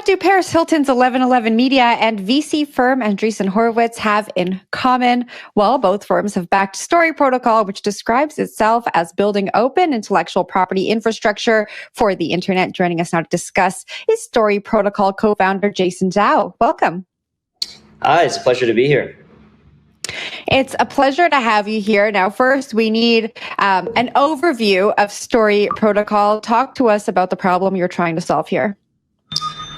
do Paris Hilton's 1111 Media and VC firm Andreessen Horowitz have in common? Well, both firms have backed Story Protocol, which describes itself as building open intellectual property infrastructure for the internet. Joining us now to discuss is Story Protocol co-founder Jason Zhao. Welcome. Hi, it's a pleasure to be here. It's a pleasure to have you here. Now, first, we need an overview of Story Protocol. Talk to us about the problem you're trying to solve here.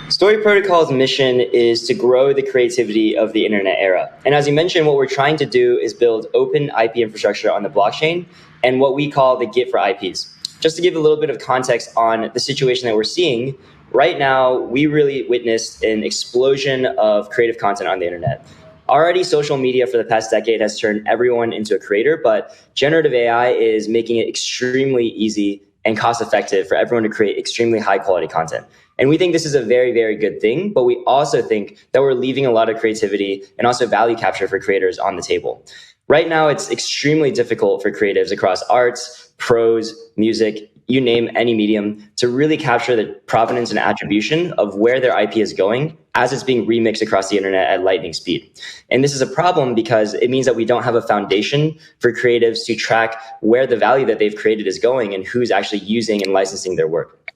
Story Protocol's mission is to grow the creativity of the internet era. And as you mentioned, what we're trying to do is build open IP infrastructure on the blockchain and what we call the Git for IPs. Just to give a little bit of context on the situation that we're seeing, right now, we really witnessed an explosion of creative content on the internet. Already, social media for the past decade has turned everyone into a creator, but generative AI is making it extremely easy and cost-effective for everyone to create extremely high-quality content. And we think this is a very, very good thing, but we also think that we're leaving a lot of creativity and also value capture for creators on the table. Right now, it's extremely difficult for creatives across arts, prose, music, you name any medium, to really capture the provenance and attribution of where their IP is going as it's being remixed across the internet at lightning speed. And this is a problem because it means that we don't have a foundation for creatives to track where the value that they've created is going and who's actually using and licensing their work.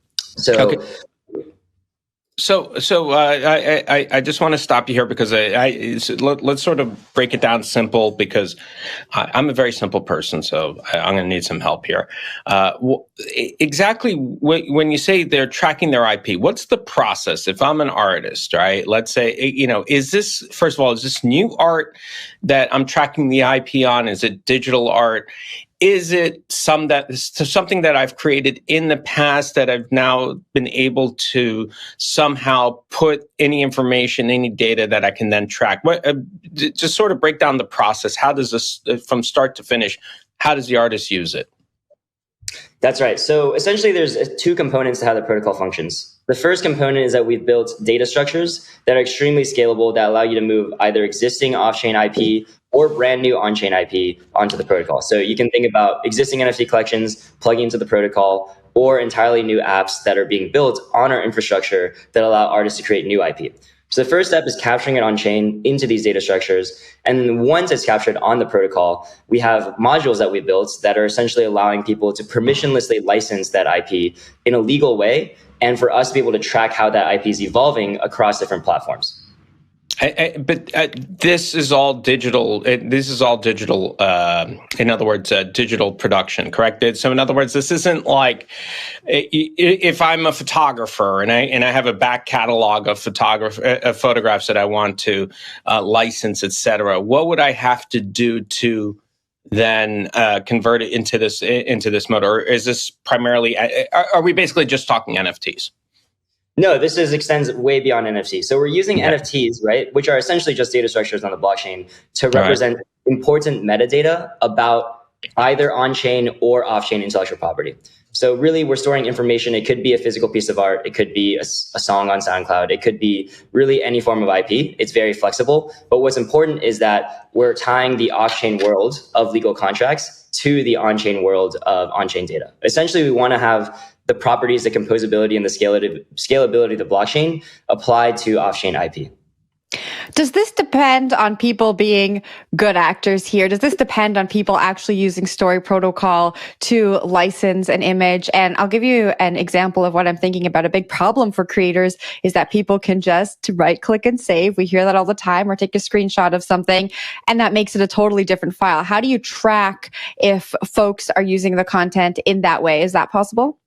So I just want to stop you here because let's sort of break it down simple because I'm a very simple person, so I'm going to need some help here. Exactly when you say they're tracking their IP, what's the process? If I'm an artist, right? Let's say, is this, first of all, is this new art that I'm tracking the IP on? Is it digital art? Is it something that I've created in the past that I've now been able to somehow put any information, any data that I can then track? Just sort of break down the process. How does this, from start to finish, how does the artist use it? That's right. So essentially, there's two components to how the protocol functions. The first component is that we've built data structures that are extremely scalable that allow you to move either existing off-chain IP or brand new on-chain IP onto the protocol. So you can think about existing NFT collections plugging into the protocol or entirely new apps that are being built on our infrastructure that allow artists to create new IP. So the first step is capturing it on-chain into these data structures. And then once it's captured on the protocol, we have modules that we built that are essentially allowing people to permissionlessly license that IP in a legal way and for us to be able to track how that IP is evolving across different platforms. But this is all digital. This is all digital. In other words, digital production, correct? So, in other words, this isn't like if I'm a photographer and I have a back catalog of photographs that I want to license, etc. What would I have to do to then convert it into this mode, or is this primarily? Are we basically just talking NFTs? No, this extends way beyond NFTs. So we're using NFTs, right, which are essentially just data structures on the blockchain to represent important metadata about either on-chain or off-chain intellectual property. So really, we're storing information. It could be a physical piece of art. It could be a song on SoundCloud. It could be really any form of IP. It's very flexible. But what's important is that we're tying the off-chain world of legal contracts to the on-chain world of on-chain data. Essentially, we want to have the properties, the composability, and the scalability of the blockchain applied to off-chain IP. Does this depend on people being good actors here? Does this depend on people actually using Story Protocol to license an image? And I'll give you an example of what I'm thinking about. A big problem for creators is that people can just right-click and save. We hear that all the time, or take a screenshot of something, and that makes it a totally different file. How do you track if folks are using the content in that way? Is that possible?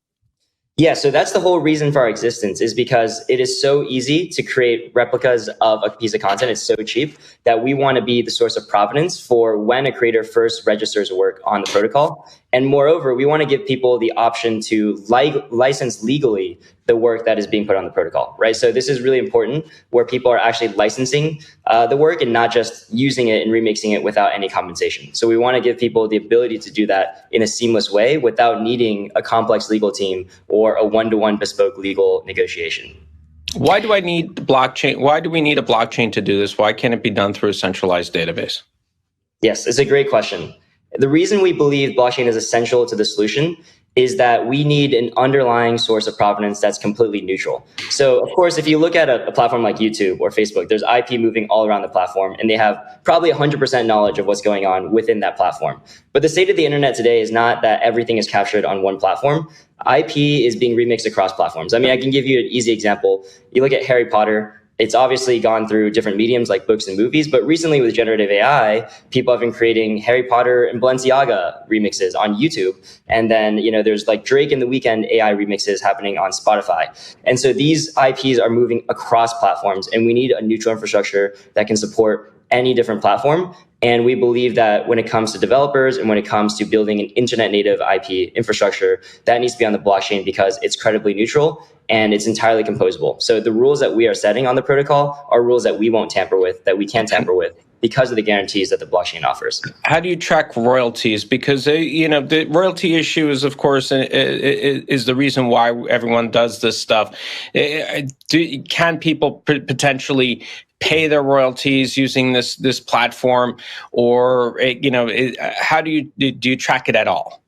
Yeah, so that's the whole reason for our existence, is because it is so easy to create replicas of a piece of content. It's so cheap that we want to be the source of provenance for when a creator first registers work on the protocol. And moreover, we want to give people the option to license legally the work that is being put on the protocol, right? So this is really important, where people are actually licensing the work and not just using it and remixing it without any compensation. So we want to give people the ability to do that in a seamless way without needing a complex legal team or a one-to-one bespoke legal negotiation. Why do I need blockchain? Why do we need a blockchain to do this? Why can't it be done through a centralized database? Yes, it's a great question. The reason we believe blockchain is essential to the solution is that we need an underlying source of provenance that's completely neutral. So, of course, if you look at a platform like YouTube or Facebook, there's IP moving all around the platform, and they have probably 100% knowledge of what's going on within that platform. But the state of the internet today is not that everything is captured on one platform. IP is being remixed across platforms. I mean, I can give you an easy example. You look at Harry Potter. It's obviously gone through different mediums like books and movies, but recently with generative AI, people have been creating Harry Potter and Balenciaga remixes on YouTube. And then, there's like Drake and The Weeknd AI remixes happening on Spotify. And so these IPs are moving across platforms, and we need a neutral infrastructure that can support any different platform. And we believe that when it comes to developers and when it comes to building an internet native IP infrastructure, that needs to be on the blockchain because it's credibly neutral and it's entirely composable. So the rules that we are setting on the protocol are rules that we won't tamper with, that we can't tamper with, because of the guarantees that the blockchain offers. How do you track royalties? Because the royalty issue is, of course, is the reason why everyone does this stuff. Can people potentially pay their royalties using this platform, or how do you track it at all?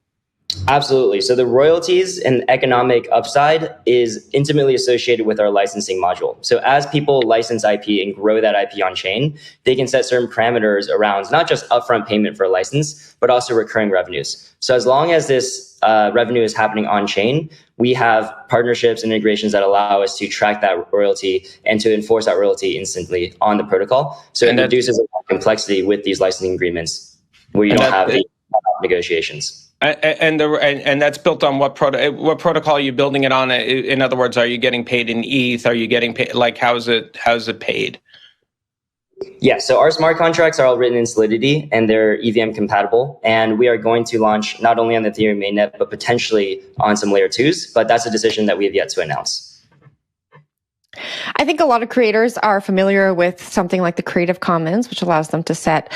Absolutely. So the royalties and economic upside is intimately associated with our licensing module. So as people license IP and grow that IP on chain, they can set certain parameters around not just upfront payment for a license, but also recurring revenues. So as long as this revenue is happening on chain, we have partnerships and integrations that allow us to track that royalty and to enforce that royalty instantly on the protococol. So it reduces the complexity with these licensing agreements where you don't have the negotiations. And that's built on what protocol are you building it on? In other words, are you getting paid in ETH? Are you getting paid, like, how's it paid? Yeah, so our smart contracts are all written in Solidity and they're EVM compatible. And we are going to launch not only on the Ethereum mainnet, but potentially on some layer 2s. But that's a decision that we have yet to announce. I think a lot of creators are familiar with something like the Creative Commons, which allows them to set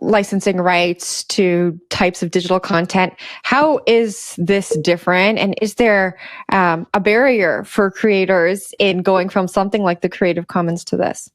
licensing rights to types of digital content. How is this different? And is there a barrier for creators in going from something like the Creative Commons to this?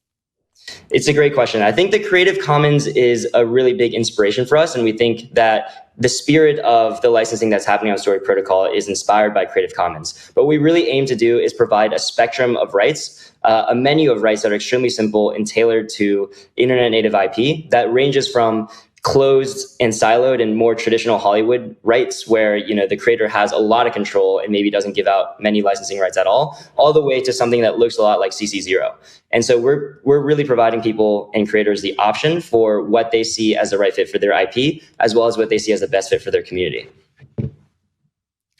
It's a great question. I think the Creative Commons is a really big inspiration for us. And we think that the spirit of the licensing that's happening on Story Protocol is inspired by Creative Commons. But what we really aim to do is provide a spectrum of rights, a menu of rights that are extremely simple and tailored to internet native IP that ranges from closed and siloed and more traditional Hollywood rights where, the creator has a lot of control and maybe doesn't give out many licensing rights at all the way to something that looks a lot like CC0. And so we're really providing people and creators the option for what they see as the right fit for their IP, as well as what they see as the best fit for their community.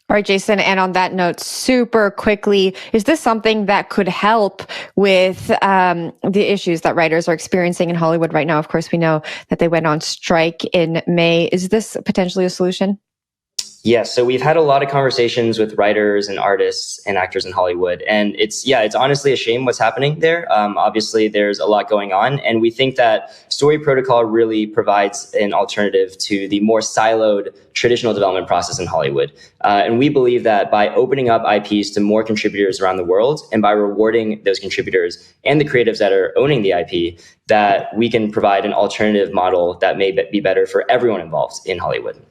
All right, Jason, and on that note, super quickly, is this something that could help with the issues that writers are experiencing in Hollywood right now? Of course, we know that they went on strike in May. Is this potentially a solution? Yes. So we've had a lot of conversations with writers and artists and actors in Hollywood. And it's honestly a shame what's happening there. Obviously, there's a lot going on. And we think that Story Protocol really provides an alternative to the more siloed traditional development process in Hollywood. And we believe that by opening up IPs to more contributors around the world and by rewarding those contributors and the creatives that are owning the IP, that we can provide an alternative model that may be better for everyone involved in Hollywood.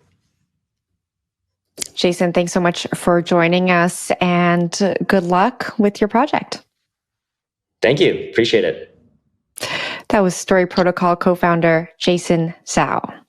Jason, thanks so much for joining us and good luck with your project. Thank you. Appreciate it. That was Story Protocol co-founder Jason Zhao.